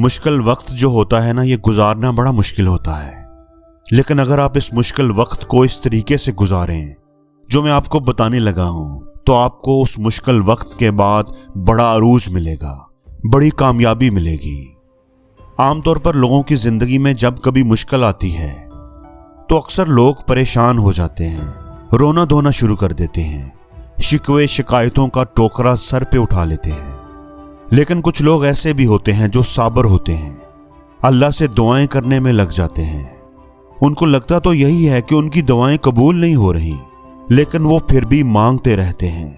مشکل وقت جو ہوتا ہے نا، یہ گزارنا بڑا مشکل ہوتا ہے، لیکن اگر آپ اس مشکل وقت کو اس طریقے سے گزاریں جو میں آپ کو بتانے لگا ہوں، تو آپ کو اس مشکل وقت کے بعد بڑا عروج ملے گا، بڑی کامیابی ملے گی۔ عام طور پر لوگوں کی زندگی میں جب کبھی مشکل آتی ہے تو اکثر لوگ پریشان ہو جاتے ہیں، رونا دھونا شروع کر دیتے ہیں، شکوے شکایتوں کا ٹوکرا سر پہ اٹھا لیتے ہیں۔ لیکن کچھ لوگ ایسے بھی ہوتے ہیں جو صابر ہوتے ہیں، اللہ سے دعائیں کرنے میں لگ جاتے ہیں۔ ان کو لگتا تو یہی ہے کہ ان کی دعائیں قبول نہیں ہو رہی، لیکن وہ پھر بھی مانگتے رہتے ہیں،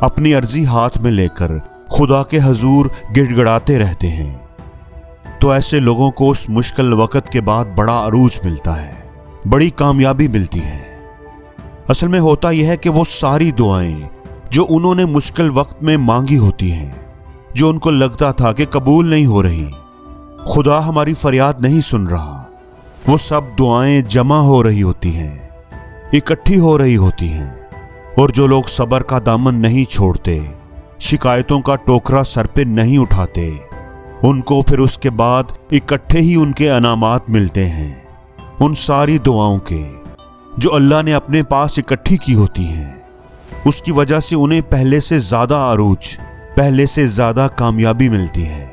اپنی عرضی ہاتھ میں لے کر خدا کے حضور گڑ گڑاتے رہتے ہیں۔ تو ایسے لوگوں کو اس مشکل وقت کے بعد بڑا عروج ملتا ہے، بڑی کامیابی ملتی ہے۔ اصل میں ہوتا یہ ہے کہ وہ ساری دعائیں جو انہوں نے مشکل وقت میں مانگی ہوتی ہیں، جو ان کو لگتا تھا کہ قبول نہیں ہو رہی، خدا ہماری فریاد نہیں سن رہا، وہ سب دعائیں جمع ہو رہی ہوتی ہیں، اکٹھی ہو رہی ہوتی ہیں۔ اور جو لوگ صبر کا دامن نہیں چھوڑتے، شکایتوں کا ٹوکرا سر پہ نہیں اٹھاتے، ان کو پھر اس کے بعد اکٹھے ہی ان کے انعامات ملتے ہیں، ان ساری دعاؤں کے جو اللہ نے اپنے پاس اکٹھی کی ہوتی ہیں۔ اس کی وجہ سے انہیں پہلے سے زیادہ عروج، پہلے سے زیادہ کامیابی ملتی ہے۔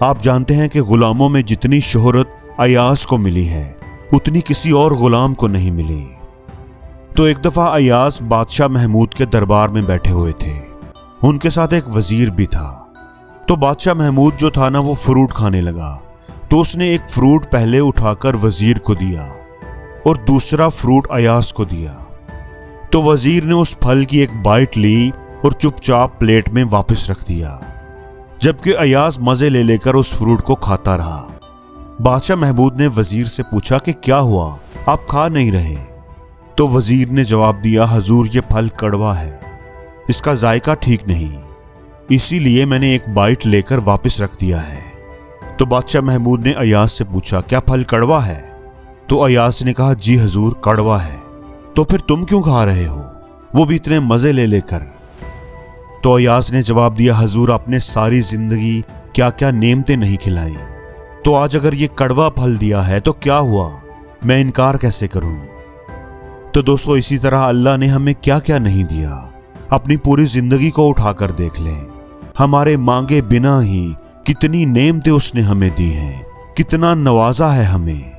آپ جانتے ہیں کہ غلاموں میں جتنی شہرت ایاز کو ملی ہے، اتنی کسی اور غلام کو نہیں ملی۔ تو ایک دفعہ ایاز بادشاہ محمود کے دربار میں بیٹھے ہوئے تھے، ان کے ساتھ ایک وزیر بھی تھا۔ تو بادشاہ محمود جو تھا نا، وہ فروٹ کھانے لگا، تو اس نے ایک فروٹ پہلے اٹھا کر وزیر کو دیا اور دوسرا فروٹ ایاز کو دیا۔ تو وزیر نے اس پھل کی ایک بائٹ لی اور چپ چاپ پلیٹ میں واپس رکھ دیا، جبکہ ایاز مزے لے لے کر اس فروٹ کو کھاتا رہا۔ بادشاہ محمود نے وزیر سے پوچھا کہ کیا ہوا، آپ کھا نہیں رہے؟ تو وزیر نے جواب دیا، حضور یہ پھل کڑوا ہے، اس کا ذائقہ ٹھیک نہیں، اسی لیے میں نے ایک بائٹ لے کر واپس رکھ دیا ہے۔ تو بادشاہ محمود نے ایاز سے پوچھا، کیا پھل کڑوا ہے؟ تو ایاز نے کہا، جی حضور کڑوا ہے۔ تو پھر تم کیوں کھا رہے ہو، وہ بھی اتنے مزے لے لے کر؟ تو ایاز نے جواب دیا، حضور آپ نے ساری زندگی کیا کیا نعمتیں نہیں کھلائیں، تو آج اگر یہ کڑوا پھل دیا ہے تو کیا ہوا، میں انکار کیسے کروں؟ تو دوستو، اسی طرح اللہ نے ہمیں کیا کیا نہیں دیا، اپنی پوری زندگی کو اٹھا کر دیکھ لیں، ہمارے مانگے بنا ہی کتنی نعمتیں اس نے ہمیں دی ہیں، کتنا نوازا ہے ہمیں۔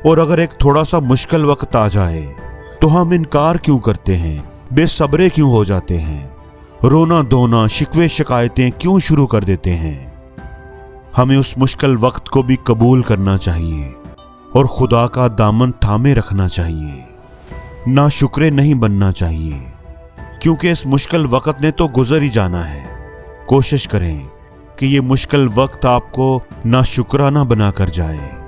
اور اگر ایک تھوڑا سا مشکل وقت آ جائے تو ہم انکار کیوں کرتے ہیں، بے صبرے کیوں ہو جاتے ہیں، رونا دھونا، شکوے شکایتیں کیوں شروع کر دیتے ہیں؟ ہمیں اس مشکل وقت کو بھی قبول کرنا چاہیے اور خدا کا دامن تھامے رکھنا چاہیے، ناشکرے نہیں بننا چاہیے، کیونکہ اس مشکل وقت نے تو گزر ہی جانا ہے۔ کوشش کریں کہ یہ مشکل وقت آپ کو ناشکرانہ بنا کر جائے۔